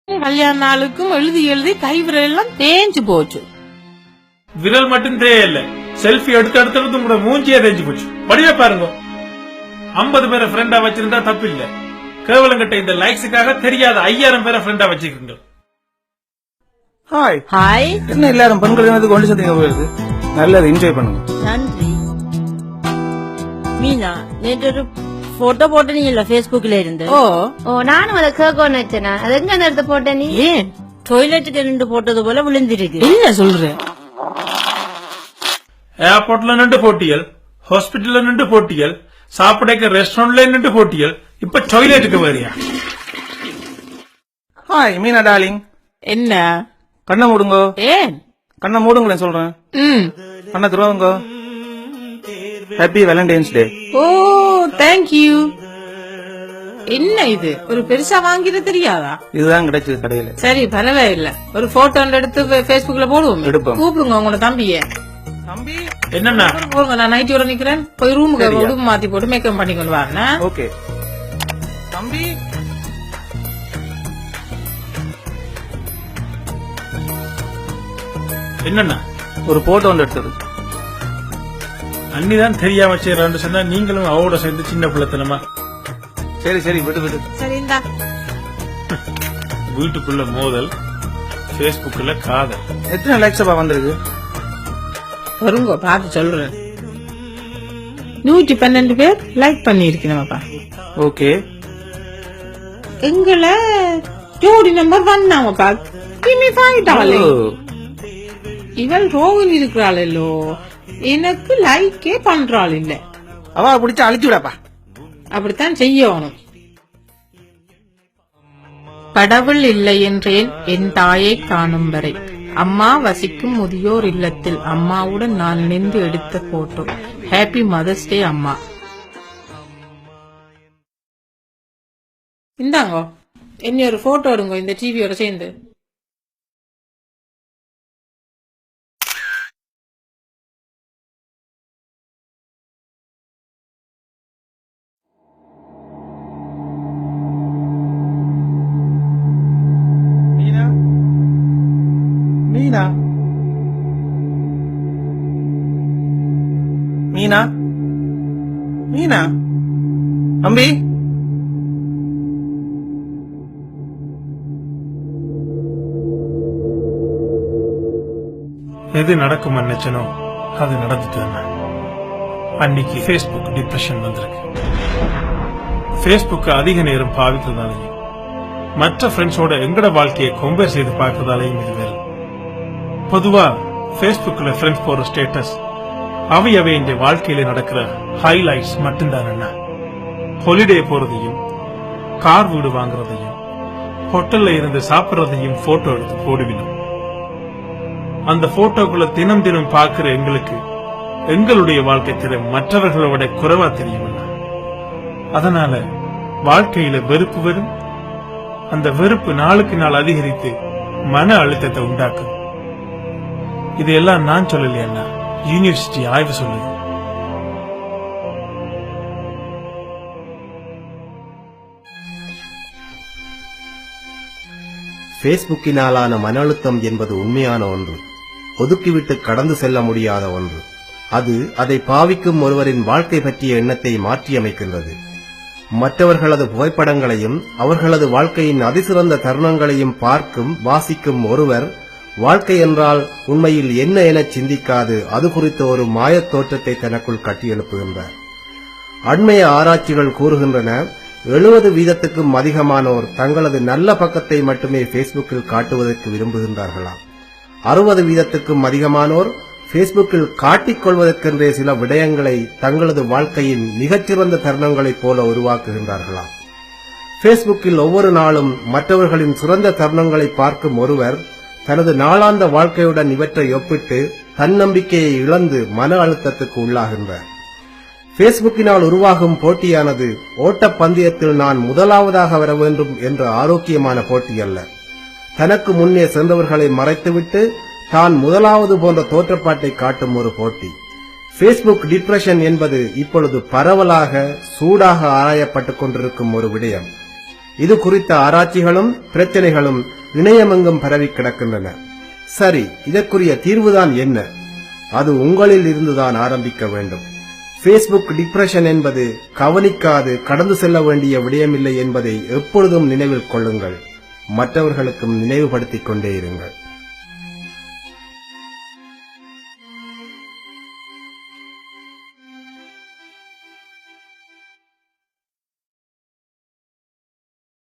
கல்யாண நாளுக்கும் எழுதி எழுதி கை விரல் எல்லாம் தேஞ்சு போச்சு. விரல் மட்டும் தேயல, செல்ஃபி எடுத்து கூட மூஞ்சியே தேஞ்சு போச்சு. படியா பாருங்க, 50 பேரை ஃப்ரெண்டா வச்சிருந்தா தப்பு இல்ல. கேவலங்கிட்ட இந்த லைக்ஸுக்காக தெரியாத 5000 பேரை ஃப்ரெண்டா வச்சிருக்கீங்க. Hi hi. என்ன எல்லாரும் பெண்கள் கொண்டு சேர்த்தீங்க போயிருக்கு. நல்லது, என்ஜாய் பண்ணுங்க. நன்றி. மீனா, நேற்று ஒரு போட்டோ போட்டீங்கல்ல Facebookல இருந்து. ஓ நானும் அதை கேட்கணும்னு வச்சேனா. அது எங்க அந்த இடத்த போட்ட நீ? ஏன் டாய்லெட்டுக்கு நின்று போட்டது போல விழுந்திருக்கு. என்ன சொல்றேன்? ஏர்போர்ட்ல நின்று போட்டியல், ஹாஸ்பிட்டல்ல நின்று போட்டியல், சாப்பிடக்க ரெஸ்டாரண்ட்ல நின்று போட்டியல், இப்ப டாய்லெட்டுக்கு வரியா? Hi Meena darling. என்ன? கண்ணை மூடுங்க. ஏன்? கண்ணை மூடுங்களேன் சொல்றேன். கண்ணை துறவுங்க. ஹாப்பி வேலண்டைன்ஸ் டே. ஓ தேங்க்யூ. என்ன இது ஒரு பெருசா வாங்கிட தெரியாதா? இதுதான் கிடைச்சது கடையில. சரி பரவாயில்ல, ஒரு போட்டோ எடுத்து Facebookல போடுவோம். எடுப்போம். கூப்பிடுங்க உங்களோட தம்பிய. தம்பி என்னன்னா போடுங்க, நான் நைட்டியோட நிக்கிறேன். போய் ரூமுக்கு மாத்தி போட்டு மேக்கப் பண்ணி கொண்டு வரேன். ஓகே தம்பி. என்னன்னா ஒரு போட்டோ ஒன்று எடுத்தது. அன்னிதான் தெரியாம செய்யறான்னு சொன்னா நீங்களும் அவரோட சேர்ந்து சின்ன பிள்ளைத்தனமா. சரி சரி விடு விடு. சரி இந்தா. வீட்டுக்குள்ள மோதல், Facebookல காதல். எத்தனை லைக்ஸ் வந்திருக்கு? வருங்க பார்த்து சொல்றேன். 112 பேர் லைக் பண்ணி இருக்கணும்ப்பா. ஓகே. எங்களை ஜோடி நம்பர் 1 நாமப்பா. கிமி 5 டார்லிங். இவள் ரோகிணி இருக்கிறாளோ, எனக்கு லைக்கே பண்றாள் இல்ல. அவ பிடிச்சா அழிச்சு விடாப்பா. அப்படித்தான் செய்யணும். கடவுள் இல்லை என்றேன் என் தாயை காணும் வரை. அம்மா வசிக்கும் முதியோர் இல்லத்தில் அம்மாவுடன் நான் நின்று எடுத்த போட்டோ. ஹாப்பி மதர்ஸ் டே அம்மா. இந்தாங்க, என்ன ஒரு போட்டோ எடுங்க இந்த டிவியோட சேர்ந்து. மீனா மீனா மீனா அம்பி. எது நடக்கும் நினைச்சனோ அது நடந்துட்டு. அன்னைக்கு Facebook டிப்ரெஷன் வந்திருக்கு. Facebook அதிக நேரம் பாவிக்கிறதாலையும் மற்ற ஃப்ரெண்ட்ஸோட எங்கட வாழ்க்கையை கம்பேர் செய்து பார்க்கறதாலையும் இது வேறு. பொதுவா Facebookல ஃப்ரெண்ட்ஸ் போற ஸ்டேட்டஸ் அவை இந்த வாழ்க்கையில நடக்கிற ஹைலைட்ஸ் மட்டும்தான். ஹாலிடே போறதையும், கார் வீடு வாங்குறதையும், ஹோட்டல்ல இருந்து சாப்பிடுறதையும் போட்டோ எடுத்து போடுவினோம். அந்த போட்டோக்குள்ள தினம் தினம் பார்க்கிற எங்களுக்கு எங்களுடைய வாழ்க்கை திறம் மற்றவர்களை விட குறைவா தெரியும். அதனால வாழ்க்கையில வெறுப்பு வரும். அந்த வெறுப்பு நாளுக்கு நாள் அதிகரித்து மன அழுத்தத்தை உண்டாக்கும். இதெல்லாம் நான் சொல்லலையா, யூனிவர்சிட்டி ஆய்வு சொல்லுது. பேஸ்புக்கினாலான மன அழுத்தம் என்பது உண்மையான ஒன்று, ஒதுக்கிவிட்டு கடந்து செல்ல முடியாத ஒன்று. அது அதை பாவிக்கும் ஒருவரின் வாழ்க்கை பற்றிய எண்ணத்தை மாற்றியமைக்கின்றது. மற்றவர்களது புகைப்படங்களையும் அவர்களது வாழ்க்கையின் அதிசிறந்த தருணங்களையும் பார்க்கும் வாசிக்கும் ஒருவர் வாழ்க்கை என்றால் உண்மையில் என்ன என சிந்திக்காது அது குறித்த ஒரு மாயத் தோற்றத்தை தனக்குள் கட்டியெழுப்புகின்றார். அண்மைய ஆராய்ச்சிகள் கூறுகின்றன, 70% அதிகமானோர் தங்களது நல்ல பக்கத்தை மட்டுமே பேஸ்புக்கில் காட்டுவதற்கு விரும்புகின்றார்களாம். 60% அதிகமானோர் பேஸ்புக்கில் காட்டிக்கொள்வதற்கென்றே சில விடயங்களை தங்களது வாழ்க்கையின் மிகச்சிறந்த தருணங்களைப் போல உருவாக்குகின்றார்களாம். பேஸ்புக்கில் ஒவ்வொரு நாளும் மற்றவர்களின் சிறந்த தருணங்களை பார்க்கும் ஒருவர் தனது நாளாந்த வாழ்க்கையுடன் இவற்றை ஒப்பிட்டு தன்னம்பிக்கையை இழந்து மன அழுத்தத்துக்கு உள்ளாகின்றார். பேஸ்புக்கினால் உருவாகும் போட்டியானது ஓட்டப் பந்தயத்தில் நான் முதலாவதாக வர வேண்டும் என்ற ஆரோக்கியமான போட்டி அல்ல. தனக்கு முன்னே சென்றவர்களை மறைத்துவிட்டு தான் முதலாவது போன்ற தோற்றப்பாட்டை காட்டும் ஒரு போட்டி. பேஸ்புக் டிப்ரெஷன் என்பது இப்பொழுது பரவலாக சூடாக ஆராயப்பட்டுக் கொண்டிருக்கும் ஒரு விடயம். இது குறித்த ஆராய்ச்சிகளும் பிரச்சனைகளும் இணையமெங்கும் பரவி கிடக்கின்றன. சரி, இதற்குரிய தீர்வுதான் என்ன? அது உங்களில் இருந்துதான் ஆரம்பிக்க வேண்டும். Facebook டிப்ரெஷன் என்பது கவனிக்காது கடந்து செல்ல வேண்டிய விடயமில்லை என்பதை எப்பொழுதும் நினைவில் கொள்ளுங்கள். மற்றவர்களுக்கும் நினைவுபடுத்திக் கொண்டே இருங்கள்.